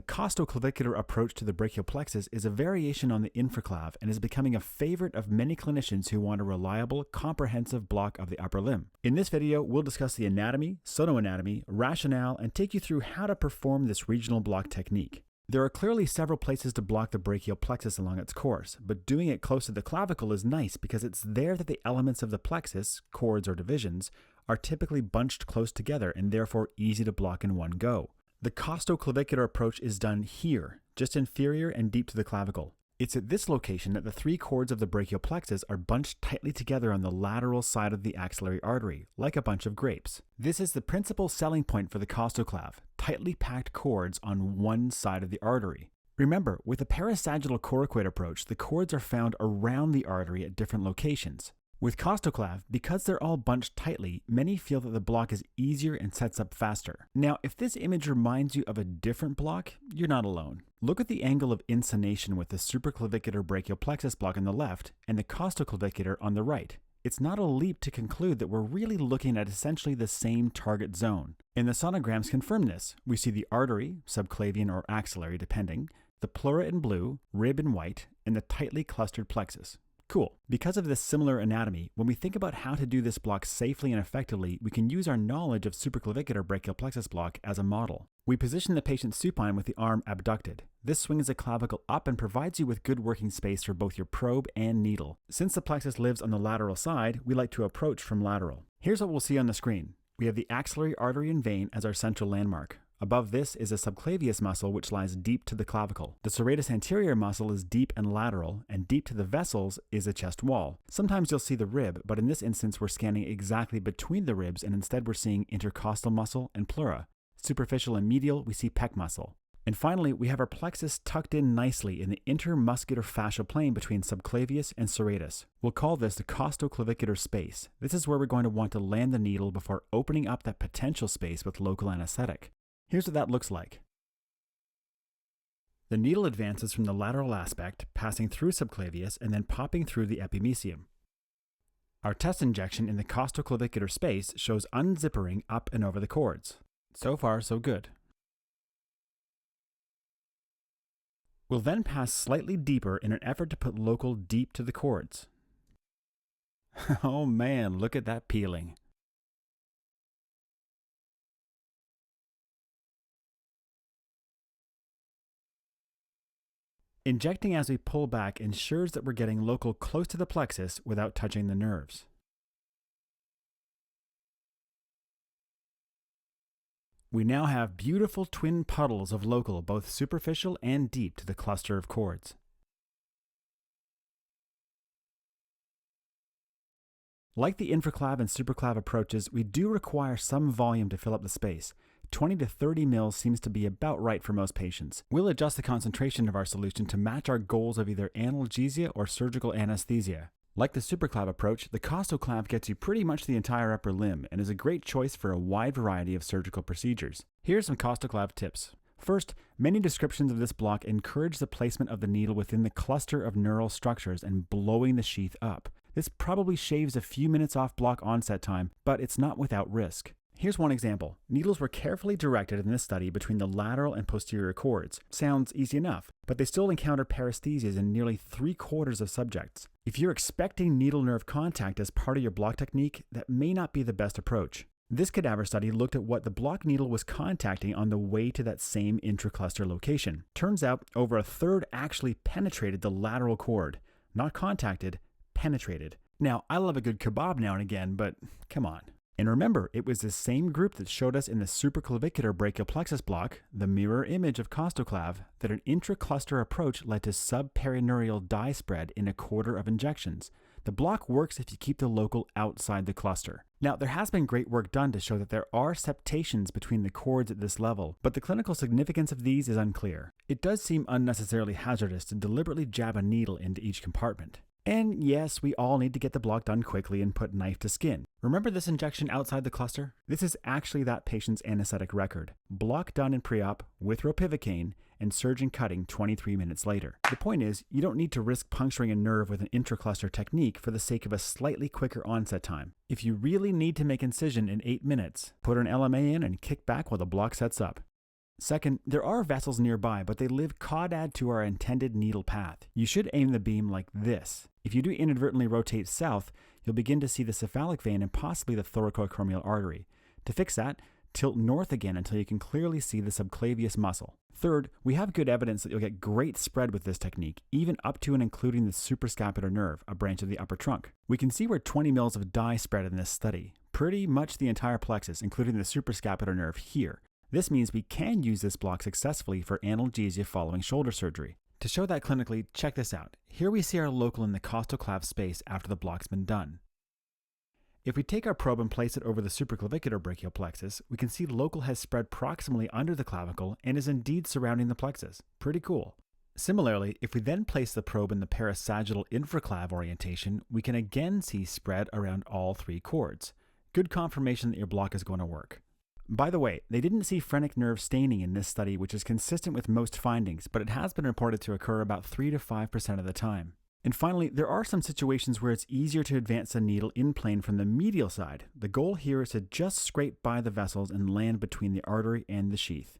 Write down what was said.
costoclavicular approach to the brachial plexus is a variation on the infraclav and is becoming a favorite of many clinicians who want a reliable, comprehensive block of the upper limb. In this video, we'll discuss the anatomy, sonoanatomy, rationale, and take you through how to perform this regional block technique. There are clearly several places to block the brachial plexus along its course, but doing it close to the clavicle is nice because it's there that the elements of the plexus, chords or divisions, are typically bunched close together and therefore easy to block in one go. The costoclavicular approach is done here, just inferior and deep to the clavicle. It's at this location that the three chords of the brachial plexus are bunched tightly together on the lateral side of the axillary artery, like a bunch of grapes. This is the principal selling point for the costoclav, tightly packed chords on one side of the artery. Remember, with the parasagittal coracoid approach, the chords are found around the artery at different locations. With Costoclav, because they're all bunched tightly, many feel that the block is easier and sets up faster. Now, if this image reminds you of a different block, you're not alone. Look at the angle of insonation with the supraclavicular brachial plexus block on the left and the costoclavicular on the right. It's not a leap to conclude that we're really looking at essentially the same target zone. And the sonograms confirm this. We see the artery, subclavian or axillary depending, the pleura in blue, rib in white, and the tightly clustered plexus. Cool. Because of this similar anatomy, when we think about how to do this block safely and effectively, we can use our knowledge of supraclavicular brachial plexus block as a model. We position the patient supine with the arm abducted. This swings the clavicle up and provides you with good working space for both your probe and needle. Since the plexus lives on the lateral side, we like to approach from lateral. Here's what we'll see on the screen. We have the axillary artery and vein as our central landmark. Above this is a subclavius muscle which lies deep to the clavicle. The serratus anterior muscle is deep and lateral, and deep to the vessels is a chest wall. Sometimes you'll see the rib, but in this instance we're scanning exactly between the ribs and instead we're seeing intercostal muscle and pleura. Superficial and medial, we see pec muscle. And finally, we have our plexus tucked in nicely in the intermuscular fascial plane between subclavius and serratus. We'll call this the costoclavicular space. This is where we're going to want to land the needle before opening up that potential space with local anesthetic. Here's what that looks like. The needle advances from the lateral aspect, passing through subclavius and then popping through the epimysium. Our test injection in the costoclavicular space shows unzippering up and over the chords. So far, so good. We'll then pass slightly deeper in an effort to put local deep to the chords. Oh man, look at that peeling. Injecting as we pull back ensures that we're getting local close to the plexus without touching the nerves. We now have beautiful twin puddles of local, both superficial and deep to the cluster of chords. Like the infraclav and supraclav approaches, we do require some volume to fill up the space. 20 to 30 mL seems to be about right for most patients. We'll adjust the concentration of our solution to match our goals of either analgesia or surgical anesthesia. Like the supraclav approach, the costoclav gets you pretty much the entire upper limb and is a great choice for a wide variety of surgical procedures. Here's some costoclav tips. First, many descriptions of this block encourage the placement of the needle within the cluster of neural structures and blowing the sheath up. This probably shaves a few minutes off block onset time, but it's not without risk. Here's one example. Needles were carefully directed in this study between the lateral and posterior chords. Sounds easy enough, but they still encounter paresthesias in nearly 3/4 of subjects. If you're expecting needle nerve contact as part of your block technique, that may not be the best approach. This cadaver study looked at what the block needle was contacting on the way to that same intracluster location. Turns out over a third actually penetrated the lateral chord. Not contacted, penetrated. Now, I love a good kebab now and again, but come on. And remember, it was the same group that showed us in the supraclavicular brachial plexus block, the mirror image of costoclav, that an intracluster approach led to subperineural dye spread in 1/4 of injections. The block works if you keep the local outside the cluster. Now, there has been great work done to show that there are septations between the chords at this level, but the clinical significance of these is unclear. It does seem unnecessarily hazardous to deliberately jab a needle into each compartment. And yes, we all need to get the block done quickly and put knife to skin. Remember this injection outside the cluster? This is actually that patient's anesthetic record. Block done in pre-op with ropivacaine and surgeon cutting 23 minutes later. The point is, you don't need to risk puncturing a nerve with an intracluster technique for the sake of a slightly quicker onset time. If you really need to make incision in 8 minutes, put an LMA in and kick back while the block sets up. Second, there are vessels nearby, but they live caudad to our intended needle path. You should aim the beam like this. If you do inadvertently rotate south, you'll begin to see the cephalic vein and possibly the thoracoacromial artery. To fix that, tilt north again until you can clearly see the subclavius muscle. Third, we have good evidence that you'll get great spread with this technique, even up to and including the suprascapular nerve, a branch of the upper trunk. We can see where 20 mils of dye spread in this study, pretty much the entire plexus, including the suprascapular nerve here. This means we can use this block successfully for analgesia following shoulder surgery. To show that clinically, check this out. Here we see our local in the costoclav space after the block's been done. If we take our probe and place it over the supraclavicular brachial plexus, we can see local has spread proximally under the clavicle and is indeed surrounding the plexus. Pretty cool. Similarly, if we then place the probe in the parasagittal infraclav orientation, we can again see spread around all three cords. Good confirmation that your block is going to work. By the way, they didn't see phrenic nerve staining in this study, which is consistent with most findings, but it has been reported to occur about 3 to 5% of the time. And finally, there are some situations where it's easier to advance the needle in plane from the medial side. The goal here is to just scrape by the vessels and land between the artery and the sheath.